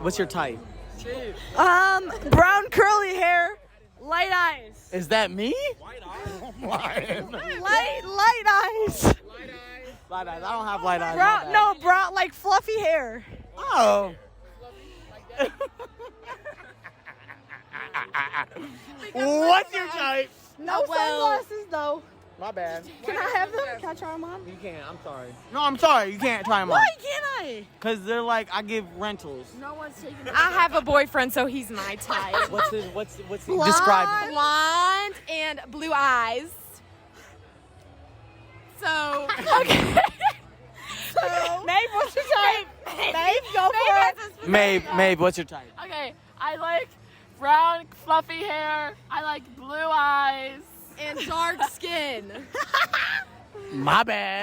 What's your type? Brown curly hair, light eyes. Is that me? Light eyes. Light eyes. I don't have light eyes. Brown, like fluffy hair. Oh. What's your type? No sunglasses though. My bad. Can I have them? Can I try them on? You can't. I'm sorry. No, I'm sorry. You can't try them on. Why can't I? Because they're like, I give rentals. No one's taking them. I have a boyfriend, so he's my type. What's his describe him. Blonde and blue eyes. So, okay. Maeve, what's your type? Maeve, go for it. Maeve, what's your type? Okay, I like brown fluffy hair. I like blue eyes. And dark skin. My bad.